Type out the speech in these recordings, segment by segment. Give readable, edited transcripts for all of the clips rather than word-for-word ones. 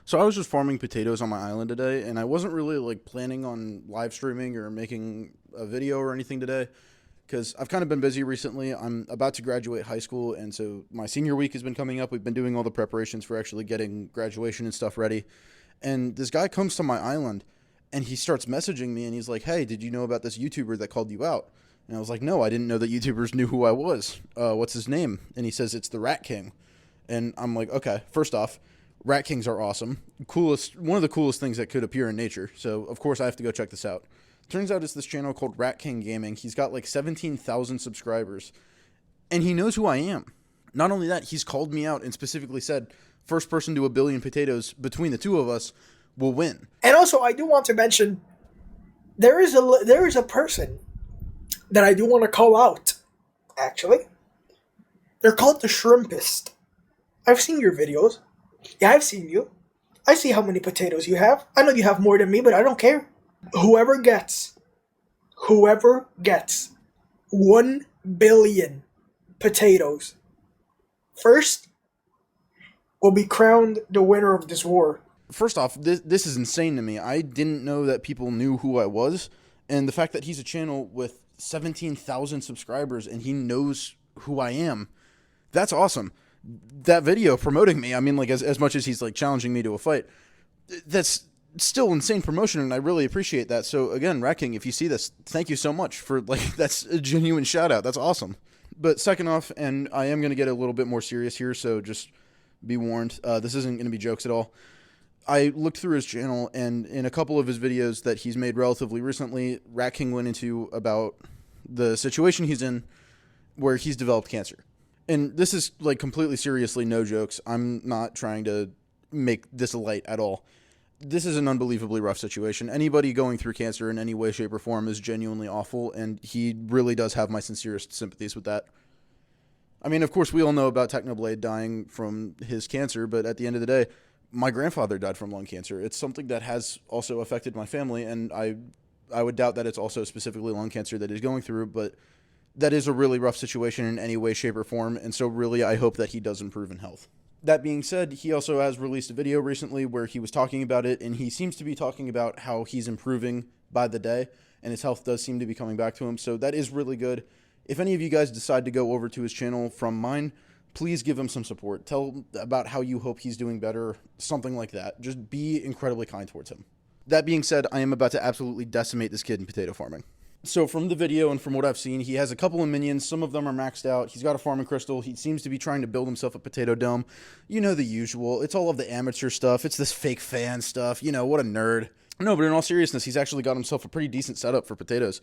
So I was just farming potatoes on my island today, and I wasn't really like planning on live streaming or making a video or anything today because I've kind of been busy recently. I'm about to graduate high school, and so my senior week has been coming up. We've been doing all the preparations for actually getting graduation and stuff ready. And this guy comes to my island, and he starts messaging me, and he's like, "Hey, did you know about this YouTuber that called you out?" And I was like, "No, I didn't know that YouTubers knew who I was. What's his name?" And he says, "It's the Rat King." And I'm like, okay, first off, rat kings are awesome. Coolest, one of the coolest things that could appear in nature. So, of course, I have to go check this out. Turns out it's this channel called Rat King Gaming. He's got like 17,000 subscribers, and he knows who I am. Not only that, he's called me out and specifically said, first person to a billion potatoes between the two of us will win. And also, I do want to mention there is a person that I do want to call out. Actually, they're called the Shrimpist. I've seen your videos. Yeah, I've seen you. I see how many potatoes you have. I know you have more than me, but I don't care. Whoever gets 1 billion potatoes first will be crowned the winner of this war. First off, this is insane to me. I didn't know that people knew who I was, and the fact that he's a channel with 17,000 subscribers and he knows who I am, that's awesome. That video promoting me, I mean, like, as much as he's like challenging me to a fight, that's still insane promotion, and I really appreciate that. So again, Rat King, if you see this, thank you so much for, like, that's a genuine shout out. That's awesome. But second off, and I am going to get a little bit more serious here, so just be warned, this isn't going to be jokes at all. I looked through his channel, and in a couple of his videos that he's made relatively recently, Rat King went into about the situation he's in where he's developed cancer. And this is, like, completely seriously no jokes. I'm not trying to make this light at all. This is an unbelievably rough situation. Anybody going through cancer in any way, shape, or form is genuinely awful, and he really does have my sincerest sympathies with that. I mean, of course, we all know about Technoblade dying from his cancer, but at the end of the day, my grandfather died from lung cancer. It's something that has also affected my family, and I would doubt that it's also specifically lung cancer that he's going through, but that is a really rough situation in any way, shape, or form, and so really I hope that he does improve in health. That being said, he also has released a video recently where he was talking about it, and he seems to be talking about how he's improving by the day, and his health does seem to be coming back to him, so that is really good. If any of you guys decide to go over to his channel from mine, please give him some support. Tell about how you hope he's doing better, something like that. Just be incredibly kind towards him. That being said, I am about to absolutely decimate this kid in potato farming. So from the video and from what I've seen, he has a couple of minions. Some of them are maxed out. He's got a farming crystal. He seems to be trying to build himself a potato dome. You know, the usual. It's all of the amateur stuff. It's this fake fan stuff. You know, what a nerd. No, but in all seriousness, he's actually got himself a pretty decent setup for potatoes.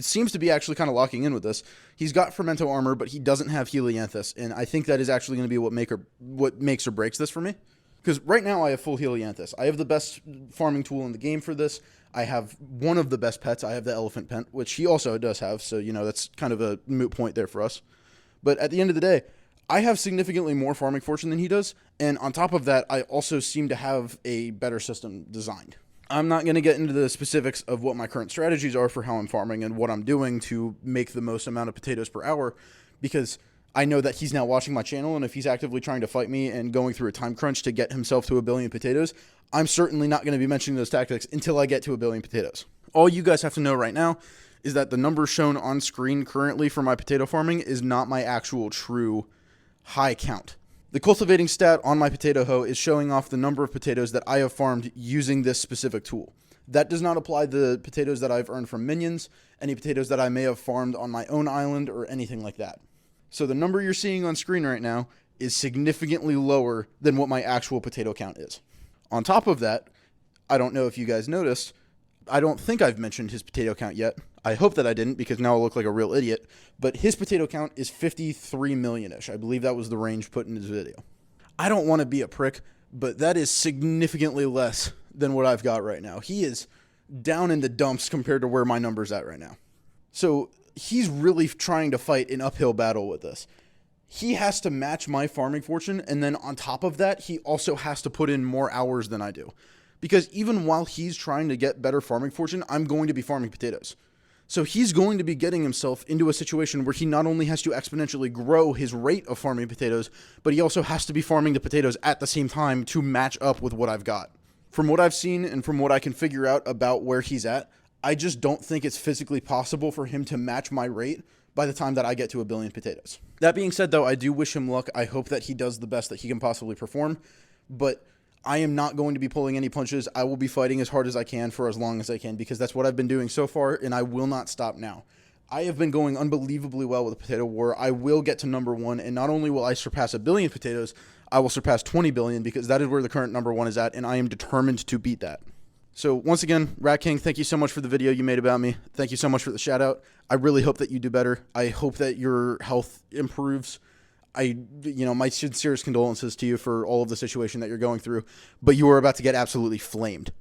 Seems to be actually kind of locking in with this. He's got Fermento armor, but he doesn't have Helianthus, and I think that is actually going to be what makes or breaks this for me. Because right now I have full Helianthus. I have the best farming tool in the game for this. I have one of the best pets. I have the elephant pent, which he also does have, so, you know, that's kind of a moot point there for us. But at the end of the day, I have significantly more farming fortune than he does, and on top of that, I also seem to have a better system designed. I'm not going to get into the specifics of what my current strategies are for how I'm farming and what I'm doing to make the most amount of potatoes per hour, because I know that he's now watching my channel, and if he's actively trying to fight me and going through a time crunch to get himself to a billion potatoes, I'm certainly not going to be mentioning those tactics until I get to a billion potatoes. All you guys have to know right now is that the number shown on screen currently for my potato farming is not my actual true high count. The cultivating stat on my potato hoe is showing off the number of potatoes that I have farmed using this specific tool. That does not apply to the potatoes that I've earned from minions, any potatoes that I may have farmed on my own island, or anything like that. So the number you're seeing on screen right now is significantly lower than what my actual potato count is. On top of that, I don't know if you guys noticed, I don't think I've mentioned his potato count yet. I hope that I didn't, because now I look like a real idiot. But his potato count is 53 million-ish. I believe that was the range put in his video. I don't want to be a prick, but that is significantly less than what I've got right now. He is down in the dumps compared to where my number's at right now. So he's really trying to fight an uphill battle with this. He has to match my farming fortune, and then on top of that, he also has to put in more hours than I do. Because even while he's trying to get better farming fortune, I'm going to be farming potatoes. So he's going to be getting himself into a situation where he not only has to exponentially grow his rate of farming potatoes, but he also has to be farming the potatoes at the same time to match up with what I've got. From what I've seen and from what I can figure out about where he's at, I just don't think it's physically possible for him to match my rate by the time that I get to 1 billion potatoes. That being said, though, I do wish him luck. I hope that he does the best that he can possibly perform, but I am not going to be pulling any punches. I will be fighting as hard as I can for as long as I can, because that's what I've been doing so far, and I will not stop now. I have been going unbelievably well with the potato war. I will get to number 1, and not only will I surpass 1 billion potatoes, I will surpass 20 billion, because that is where the current number 1 is at, and I am determined to beat that. So once again, Rat King, thank you so much for the video you made about me. Thank you so much for the shout out. I really hope that you do better. I hope that your health improves. My sincerest condolences to you for all of the situation that you're going through, but you are about to get absolutely flamed.